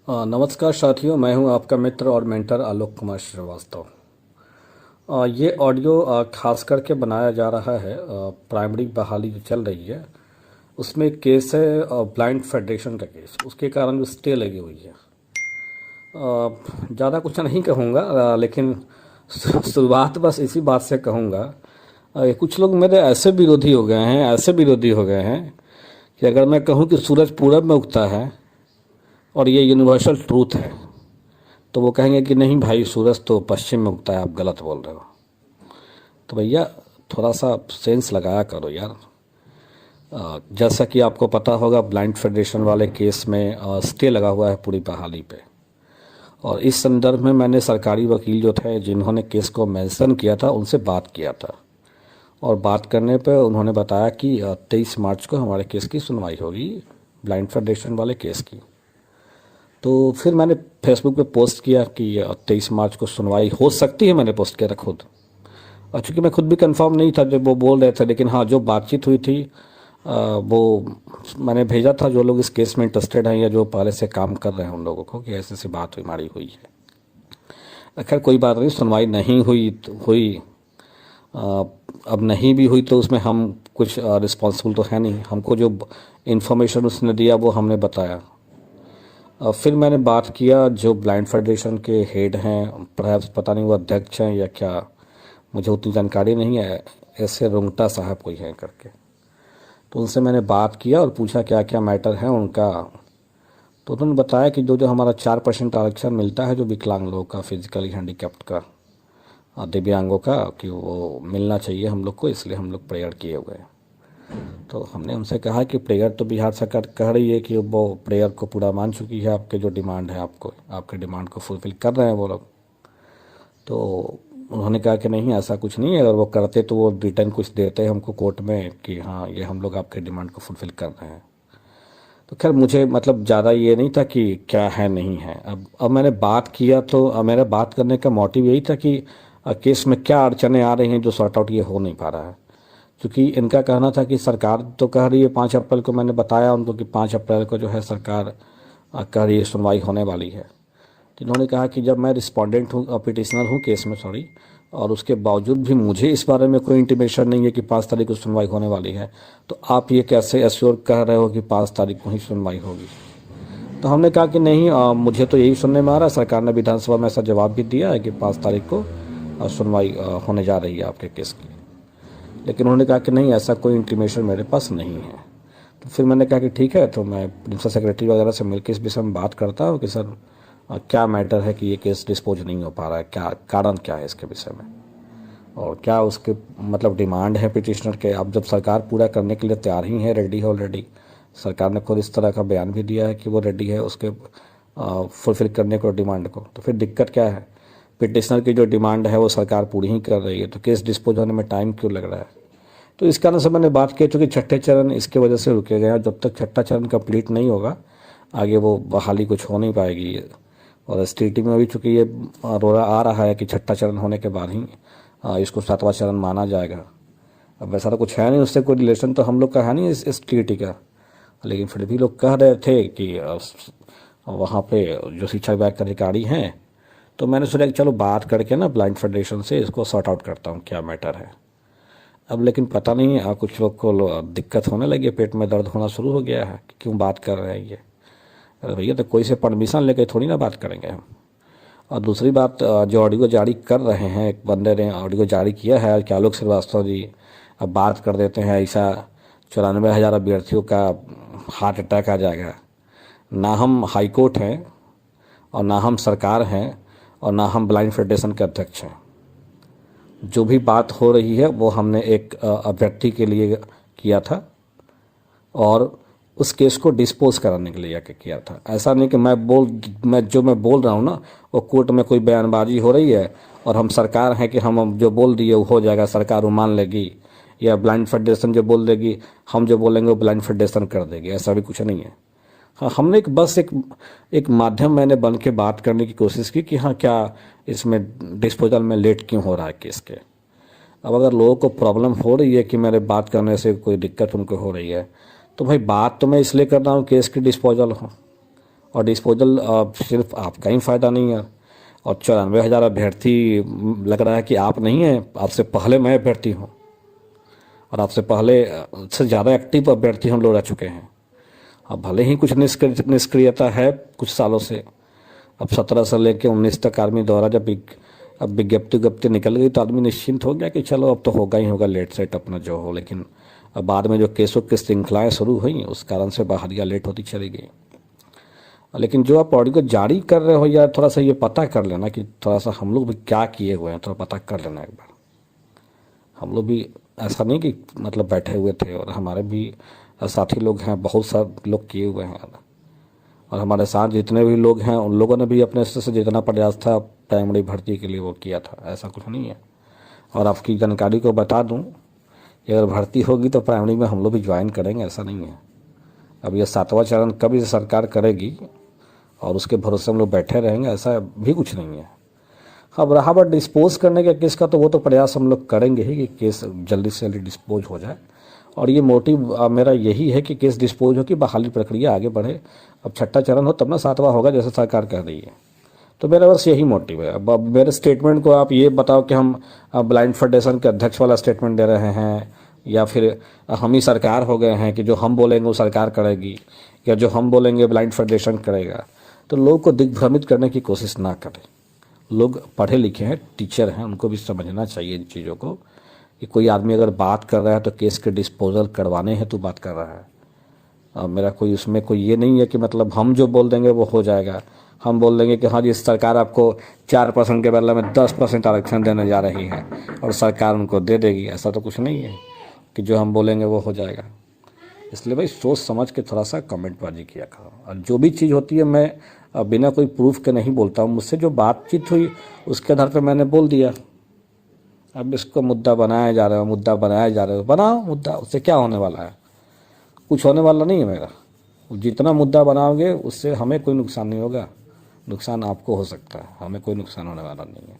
नमस्कार साथियों, मैं हूं आपका मित्र और मेंटर आलोक कुमार श्रीवास्तव। ये ऑडियो खास करके बनाया जा रहा है प्राइमरी बहाली जो चल रही है उसमें एक केस है ब्लाइंड फेडरेशन का केस, उसके कारण जो स्टे लगी हुई है। ज़्यादा कुछ नहीं कहूँगा, लेकिन शुरुआत बस इसी बात से कहूँगा। कुछ लोग मेरे ऐसे विरोधी हो गए हैं, ऐसे विरोधी हो गए हैं कि अगर मैं कहूँ कि सूरज पूरब में उगता है और ये यूनिवर्सल ट्रूथ है तो वो कहेंगे कि नहीं भाई, सूरज तो पश्चिम में उगता है, आप गलत बोल रहे हो। तो भैया थोड़ा सा सेंस लगाया करो यार। जैसा कि आपको पता होगा, ब्लाइंड फेडरेशन वाले केस में स्टे लगा हुआ है पूरी बहाली पे, और इस संदर्भ में मैंने सरकारी वकील जो थे जिन्होंने केस को मेंशन किया था उनसे बात किया था, और बात करने पे उन्होंने बताया कि 23 मार्च को हमारे केस की सुनवाई होगी, ब्लाइंड फेडरेशन वाले केस की। तो फिर मैंने फेसबुक पे पोस्ट किया कि 23 मार्च को सुनवाई हो सकती है, मैंने पोस्ट किया था खुद। और चूँकि मैं खुद भी कंफर्म नहीं था जब वो बोल रहे थे, लेकिन हाँ जो बातचीत हुई थी वो मैंने भेजा था जो लोग इस केस में इंटरेस्टेड हैं या जो पहले से काम कर रहे हैं उन लोगों को, कि ऐसी ऐसी बात हुई हमारी हुई है। खैर कोई बात नहीं, सुनवाई नहीं हुई तो हुई। अब नहीं भी हुई तो उसमें हम कुछ रिस्पॉन्सिबल तो है नहीं। हमको जो इन्फॉर्मेशन उसने दिया वो हमने बताया। फिर मैंने बात किया जो ब्लाइंड फेडरेशन के हेड हैं, परहैप्स पता नहीं वो अध्यक्ष हैं या क्या, मुझे उतनी जानकारी नहीं है, ऐसे रुंगटा साहब कोई है करके। तो उनसे मैंने बात किया और पूछा क्या क्या मैटर है उनका। तो उन्होंने बताया कि जो जो हमारा 4% आरक्षण मिलता है जो विकलांग लोगों का, फिजिकली हैंडीकैप्ड का, दिव्यांगों का, कि वो मिलना चाहिए हम लोग को, इसलिए हम लोग प्रेयर किए हुए हैं। तो हमने उनसे कहा कि प्रेयर तो बिहार सरकार कह रही है कि वो प्रेयर को पूरा मान चुकी है, आपके जो डिमांड है आपको, आपके डिमांड को फुलफ़िल कर रहे हैं वो लोग। तो उन्होंने कहा कि नहीं ऐसा कुछ नहीं है, अगर वो करते तो वो रिटर्न कुछ देते हैं हमको कोर्ट में कि हाँ ये हम लोग आपके डिमांड को फुलफ़िल कर रहे हैं। तो खैर मुझे मतलब ज़्यादा ये नहीं था कि क्या है नहीं है। अब मैंने बात किया तो मेरा बात करने का मोटिव यही था कि केस में क्या अड़चने आ रही हैं जो सॉर्ट आउट ये हो नहीं पा रहा है। क्योंकि इनका कहना था कि सरकार तो कह रही है 5 अप्रैल को, मैंने बताया उनको कि 5 अप्रैल को जो है सरकार कह रही है सुनवाई होने वाली है। तो इन्होंने कहा कि जब मैं रिस्पोंडेंट हूँ, पिटिशनर हूँ केस में, सॉरी, और उसके बावजूद भी मुझे इस बारे में कोई इंटीमेशन नहीं है कि 5 तारीख को सुनवाई होने वाली है, तो आप ये कैसे एश्योर कह रहे हो कि 5 तारीख को ही सुनवाई होगी। तो हमने कहा कि नहीं, मुझे तो यही सुनने में आ रहा है, सरकार ने विधानसभा में ऐसा जवाब भी दिया है कि 5 तारीख को सुनवाई होने जा रही है आपके केस की। लेकिन उन्होंने कहा कि नहीं ऐसा कोई इंटीमेशन मेरे पास नहीं है। तो फिर मैंने कहा कि ठीक है, तो मैं प्रिंसिपल सेक्रेटरी वगैरह से मिलकर इस विषय में बात करता हूँ कि सर क्या मैटर है कि ये केस डिस्पोज नहीं हो पा रहा है, क्या कारण क्या है इसके विषय में, और क्या उसके मतलब डिमांड है पिटिशनर के। अब जब सरकार पूरा करने के लिए तैयार ही है, रेडी है ऑलरेडी, सरकार ने खुद इस तरह का बयान भी दिया है कि वो रेडी है उसके फुलफिल करने को डिमांड को, तो फिर दिक्कत क्या है। पिटिशनर की जो डिमांड है वो सरकार पूरी ही कर रही है, तो केस डिस्पोज होने में टाइम क्यों लग रहा है। तो इस कारण से मैंने बात की, चूँकि छठे चरण इसके वजह से रुके गए हैं। जब तक छठा चरण कंप्लीट नहीं होगा आगे वो बहाली कुछ हो नहीं पाएगी। और एसटीटी में भी चूँकि ये रोड़ा आ रहा है कि छठा चरण होने के बाद ही इसको 7वां चरण माना जाएगा। अब वैसा तो कुछ है नहीं, उससे कोई रिलेशन तो हम लोग का है नहीं इस एसटीटी का, लेकिन फिर भी लोग कह रहे थे कि वहाँ पे जो शिक्षा विभाग के अधिकारी हैं, तो मैंने सोचा कि चलो बात करके ना ब्लाइंड फेडरेशन से इसको सॉर्ट आउट करता हूँ क्या मैटर है। अब लेकिन पता नहीं कुछ लोग को दिक्कत होने लगी, पेट में दर्द होना शुरू हो गया है कि क्यों बात कर रहे हैं ये। अरे भैया, तो कोई से परमिशन लेकर थोड़ी ना बात करेंगे हम। और दूसरी बात, जो ऑडियो जारी कर रहे हैं, एक बंदे ने ऑडियो जारी किया है कि आलोक श्रीवास्तव जी अब बात कर देते हैं ऐसा 94,000 अभ्यर्थियों का हार्ट अटैक आ जाएगा। ना हम हाई कोर्ट हैं और ना हम सरकार हैं और ना हम ब्लाइंड फेडरेशन के अध्यक्ष हैं। जो भी बात हो रही है वो हमने एक अभ्यर्थी के लिए किया था और उस केस को डिस्पोज कराने के लिए किया था। ऐसा नहीं कि मैं जो बोल रहा हूँ ना वो कोर्ट में कोई बयानबाजी हो रही है और हम सरकार हैं कि हम जो बोल दिए वो हो जाएगा, सरकार वो मान लेगी, या ब्लाइंड फेडरेशन जो बोल देगी हम जो बोलेंगे वो ब्लाइंड फेडरेशन कर देगी, ऐसा भी कुछ नहीं है। हाँ, हमने बस एक माध्यम मैंने बन के बात करने की कोशिश की कि हाँ क्या इसमें डिस्पोजल में लेट क्यों हो रहा है केस के। अब अगर लोगों को प्रॉब्लम हो रही है कि मेरे बात करने से कोई दिक्कत उनको हो रही है, तो भाई बात तो मैं इसलिए कर रहा हूँ केस की डिस्पोजल हो, और डिस्पोजल सिर्फ आपका ही फ़ायदा नहीं है, और 94,000 अभ्यर्थी लग रहा है कि आप नहीं हैं, आपसे पहले मैं अभ्यर्थी हूँ, और आपसे पहले से ज़्यादा एक्टिव अभ्यर्थी हम लोग रह चुके हैं। अब भले ही कुछ निष्क्रियता है कुछ सालों से, अब 17 से लेकर 19 तक आर्मी द्वारा जब अब विज्ञप्ति निकल गई तो आदमी निश्चिंत हो गया कि चलो अब तो होगा ही होगा लेट सेट अपना जो हो। लेकिन अब बाद में जो केसों की श्रृंखलाएँ शुरू हुई उस कारण से बाहरिया लेट होती चली गई। लेकिन जो आप ऑडियो को जारी कर रहे हो यार, थोड़ा सा ये पता कर लेना कि थोड़ा सा हम लोग भी क्या किए हुए हैं, थोड़ा पता कर लेना एक बार। हम लोग भी ऐसा नहीं कि मतलब बैठे हुए थे, और हमारे भी साथी लोग हैं, बहुत सारे लोग किए हुए हैं, और हमारे साथ जितने भी लोग हैं उन लोगों ने भी अपने से जितना प्रयास था प्राइमरी भर्ती के लिए वो किया था, ऐसा कुछ नहीं है। और आपकी जानकारी को बता दूं कि अगर भर्ती होगी तो प्राइमरी में हम लोग भी ज्वाइन करेंगे, ऐसा नहीं है। अब ये 7वां चरण कभी सरकार करेगी और उसके भरोसे हम लोग बैठे रहेंगे, ऐसा भी कुछ नहीं है। अब रहा बात डिस्पोज करने के केस का, तो वो तो प्रयास हम लोग करेंगे ही कि केस जल्दी से जल्दी डिस्पोज हो जाए, और ये मोटिव मेरा यही है कि केस डिस्पोज हो, कि बहाली प्रक्रिया आगे बढ़े। अब 6ठा चरण हो तब ना 7वां होगा जैसे सरकार कह रही है, तो मेरा बस यही मोटिव है। अब मेरे स्टेटमेंट को आप ये बताओ कि हम ब्लाइंड फेडरेशन के अध्यक्ष वाला स्टेटमेंट दे रहे हैं, या फिर हम ही सरकार हो गए हैं कि जो हम बोलेंगे वो सरकार करेगी, या जो हम बोलेंगे ब्लाइंड फेडरेशन करेगा। तो लोग को दिग्भ्रमित करने की कोशिश ना करें। लोग पढ़े लिखे हैं, टीचर हैं, उनको भी समझना चाहिए इन चीज़ों को, कि कोई आदमी अगर बात कर रहा है तो केस के डिस्पोजल करवाने हैं तो बात कर रहा है। मेरा कोई उसमें कोई ये नहीं है कि मतलब हम जो बोल देंगे वो हो जाएगा। हम बोल देंगे कि हाँ जी सरकार आपको 4% के बदले में 10% आरक्षण देने जा रही है, और सरकार उनको दे देगी, ऐसा तो कुछ नहीं है कि जो हम बोलेंगे वो हो जाएगा। इसलिए भाई सोच समझ के थोड़ा सा कमेंटबाजी किया करो, और जो भी चीज़ होती है मैं बिना कोई प्रूफ के नहीं बोलता हूँ। मुझसे जो बातचीत हुई उसके आधार पर मैंने बोल दिया। अब इसको मुद्दा बनाया जा रहा है, बनाओ मुद्दा, उससे क्या होने वाला है? कुछ होने वाला नहीं है मेरा। जितना मुद्दा बनाओगे उससे हमें कोई नुकसान नहीं होगा, नुकसान आपको हो सकता है, हमें कोई नुकसान होने वाला नहीं है।